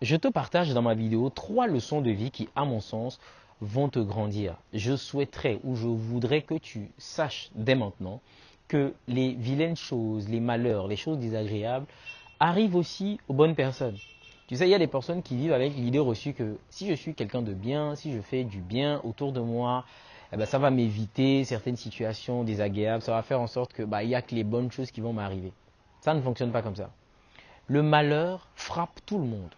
Je te partage dans ma vidéo 3 leçons de vie qui, à mon sens, vont te grandir. Je souhaiterais ou je voudrais que tu saches dès maintenant que les vilaines choses, les malheurs, les choses désagréables arrivent aussi aux bonnes personnes. Tu sais, il y a des personnes qui vivent avec l'idée reçue que si je suis quelqu'un de bien, si je fais du bien autour de moi, eh ben, ça va m'éviter certaines situations désagréables, ça va faire en sorte que il y a que les bonnes choses qui vont m'arriver. Ça ne fonctionne pas comme ça. Le malheur frappe tout le monde.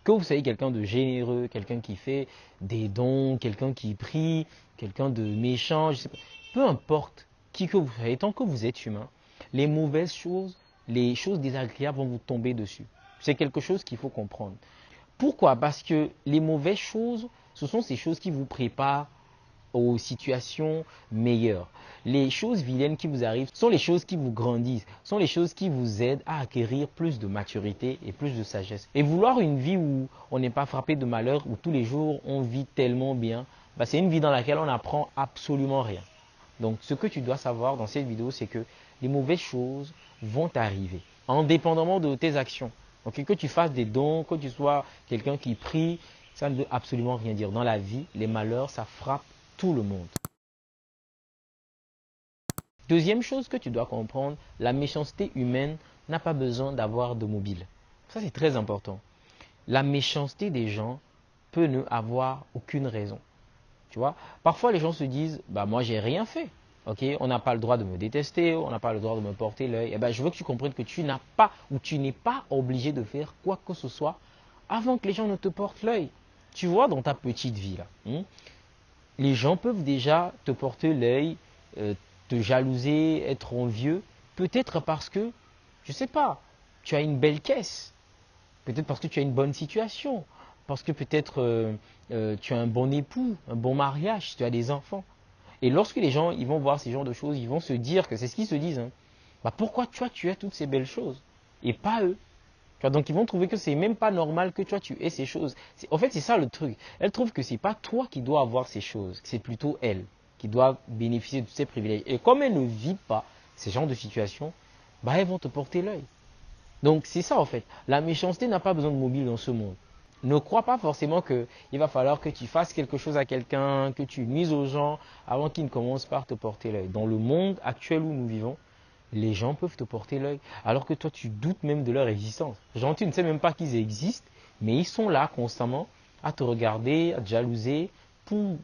Que vous soyez quelqu'un de généreux, quelqu'un qui fait des dons, quelqu'un qui prie, quelqu'un de méchant, je sais pas. Peu importe qui que vous soyez, tant que vous êtes humain, les mauvaises choses, les choses désagréables vont vous tomber dessus. C'est quelque chose qu'il faut comprendre. Pourquoi? Parce que les mauvaises choses, ce sont ces choses qui vous préparent aux situations meilleures. Les choses vilaines qui vous arrivent sont les choses qui vous grandissent, sont les choses qui vous aident à acquérir plus de maturité et plus de sagesse. Et vouloir une vie où on n'est pas frappé de malheur, où tous les jours on vit tellement bien, c'est une vie dans laquelle on n'apprend absolument rien. Donc ce que tu dois savoir dans cette vidéo, c'est que les mauvaises choses vont arriver, indépendamment de tes actions. Donc, que tu fasses des dons, que tu sois quelqu'un qui prie, ça ne veut absolument rien dire. Dans la vie, les malheurs, ça frappe tout le monde. Deuxième chose que tu dois comprendre, la méchanceté humaine n'a pas besoin d'avoir de mobile. Ça, c'est très important. La méchanceté des gens peut ne avoir aucune raison. Tu vois, parfois les gens se disent, moi j'ai rien fait. Ok, on n'a pas le droit de me détester, on n'a pas le droit de me porter l'œil. Je veux que tu comprennes que tu n'as pas ou tu n'es pas obligé de faire quoi que ce soit avant que les gens ne te portent l'œil. Tu vois, dans ta petite vie là, les gens peuvent déjà te porter l'œil, te jalouser, être envieux, peut-être parce que, je ne sais pas, tu as une belle caisse, peut-être parce que tu as une bonne situation, parce que peut-être tu as un bon époux, un bon mariage, tu as des enfants. Et lorsque les gens ils vont voir ces genres de choses, ils vont se dire que c'est ce qu'ils se disent. Pourquoi tu as toutes ces belles choses et pas eux? Donc ils vont trouver que c'est même pas normal que tu aies ces choses. En fait, c'est ça le truc. Elle trouve que c'est pas toi qui dois avoir ces choses, c'est plutôt elle qui doit bénéficier de tous ces privilèges. Et comme elle ne vit pas ces genres de situations, elles vont te porter l'œil. Donc c'est ça en fait. La méchanceté n'a pas besoin de mobile dans ce monde. Ne crois pas forcément qu'il va falloir que tu fasses quelque chose à quelqu'un, que tu nuises aux gens avant qu'ils ne commencent par te porter l'œil. Dans le monde actuel où nous vivons, les gens peuvent te porter l'œil, alors que toi tu doutes même de leur existence. Genre tu ne sais même pas qu'ils existent, mais ils sont là constamment à te regarder, à te jalouser, pour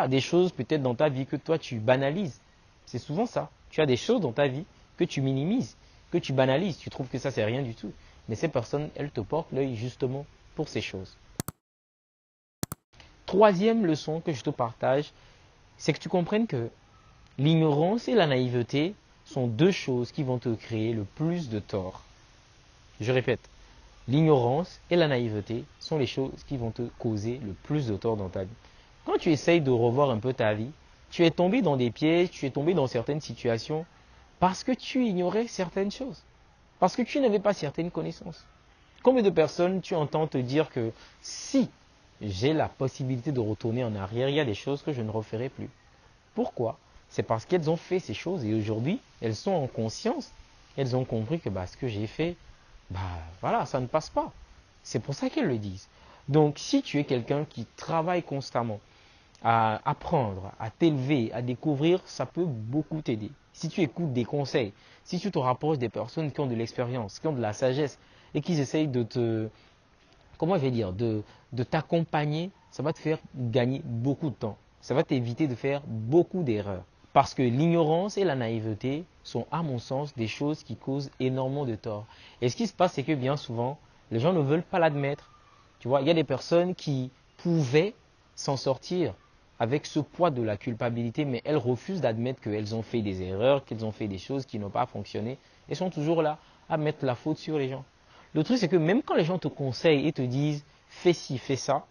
des choses peut-être dans ta vie que toi tu banalises. C'est souvent ça. Tu as des choses dans ta vie que tu minimises, que tu banalises, tu trouves que ça c'est rien du tout. Mais ces personnes, elles te portent l'œil justement pour ces choses. Troisième leçon que je te partage, c'est que tu comprennes que l'ignorance et la naïveté sont deux choses qui vont te créer le plus de tort. Je répète, l'ignorance et la naïveté sont les choses qui vont te causer le plus de tort dans ta vie. Quand tu essayes de revoir un peu ta vie, tu es tombé dans des pièges, tu es tombé dans certaines situations parce que tu ignorais certaines choses, parce que tu n'avais pas certaines connaissances. Combien de personnes tu entends te dire que si j'ai la possibilité de retourner en arrière, il y a des choses que je ne referai plus. Pourquoi? C'est parce qu'elles ont fait ces choses et aujourd'hui, elles sont en conscience. Elles ont compris que ce que j'ai fait, ça ne passe pas. C'est pour ça qu'elles le disent. Donc, si tu es quelqu'un qui travaille constamment à apprendre, à t'élever, à découvrir, ça peut beaucoup t'aider. Si tu écoutes des conseils, si tu te rapproches des personnes qui ont de l'expérience, qui ont de la sagesse et qui essayent de te, comment je vais dire, de t'accompagner, ça va te faire gagner beaucoup de temps. Ça va t'éviter de faire beaucoup d'erreurs. Parce que l'ignorance et la naïveté sont, à mon sens, des choses qui causent énormément de tort. Et ce qui se passe, c'est que bien souvent, les gens ne veulent pas l'admettre. Tu vois, il y a des personnes qui pouvaient s'en sortir avec ce poids de la culpabilité, mais elles refusent d'admettre qu'elles ont fait des erreurs, qu'elles ont fait des choses qui n'ont pas fonctionné, et sont toujours là à mettre la faute sur les gens. Le truc, c'est que même quand les gens te conseillent et te disent fais ci, fais ça,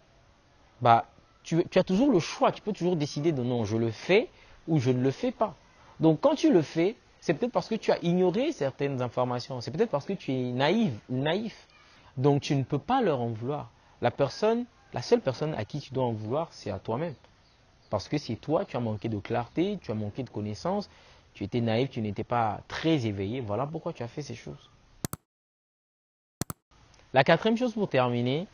tu as toujours le choix. Tu peux toujours décider de non, je le fais ou je ne le fais pas. Donc quand tu le fais, c'est peut-être parce que tu as ignoré certaines informations. C'est peut-être parce que tu es naïve ou naïf. Donc tu ne peux pas leur en vouloir. La seule personne à qui tu dois en vouloir, c'est à toi-même. Parce que c'est toi, tu as manqué de clarté, tu as manqué de connaissances, tu étais naïf, tu n'étais pas très éveillé. Voilà pourquoi tu as fait ces choses. La quatrième chose pour terminer,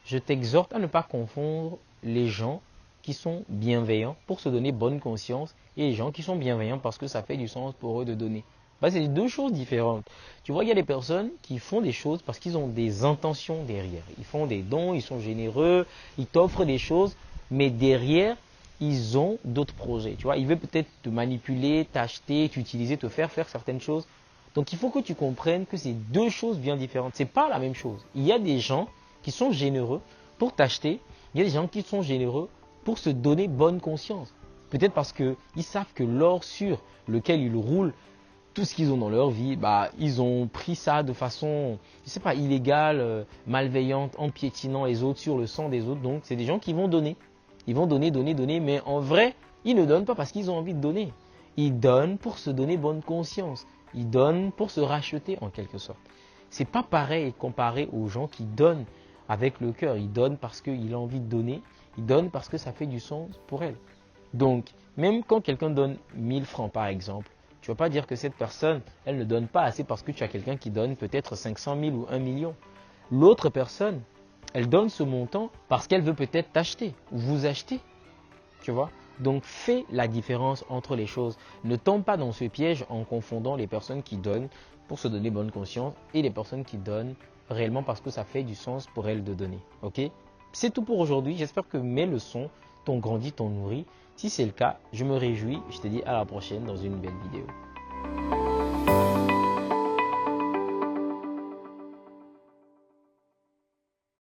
je t'exhorte à ne pas confondre les gens qui sont bienveillants pour se donner bonne conscience et les gens qui sont bienveillants parce que ça fait du sens pour eux de donner. Bah, c'est deux choses différentes. Tu vois, il y a des personnes qui font des choses parce qu'ils ont des intentions derrière. Ils font des dons, ils sont généreux, ils t'offrent des choses, mais derrière, ils ont d'autres projets. Tu vois, ils veulent peut-être te manipuler, t'acheter, t'utiliser, te faire faire certaines choses. Donc il faut que tu comprennes que c'est deux choses bien différentes. C'est pas la même chose. Il y a des gens qui sont généreux pour t'acheter. Il y a des gens qui sont généreux pour se donner bonne conscience. Peut-être parce qu'ils savent que l'or sur lequel ils roulent, tout ce qu'ils ont dans leur vie, bah, ils ont pris ça de façon, je sais pas, illégale, malveillante, en piétinant les autres sur le sang des autres. Donc, c'est des gens qui vont donner. Ils vont donner, donner, donner, mais en vrai, ils ne donnent pas parce qu'ils ont envie de donner. Ils donnent pour se donner bonne conscience. Ils donnent pour se racheter en quelque sorte. C'est pas pareil comparé aux gens qui donnent avec le cœur. Ils donnent parce qu'il a envie de donner. Ils donnent parce que ça fait du sens pour elle. Donc, même quand quelqu'un donne 1000 francs par exemple, tu ne vas pas dire que cette personne, elle ne donne pas assez parce que tu as quelqu'un qui donne peut-être 500 000 ou 1 million. L'autre personne, elle donne ce montant parce qu'elle veut peut-être t'acheter ou vous acheter. Tu vois? Donc fais la différence entre les choses. Ne tombe pas dans ce piège en confondant les personnes qui donnent pour se donner bonne conscience et les personnes qui donnent réellement parce que ça fait du sens pour elles de donner. Ok? C'est tout pour aujourd'hui. J'espère que mes leçons t'ont grandi, t'ont nourri. Si c'est le cas, je me réjouis. Je te dis à la prochaine dans une belle vidéo.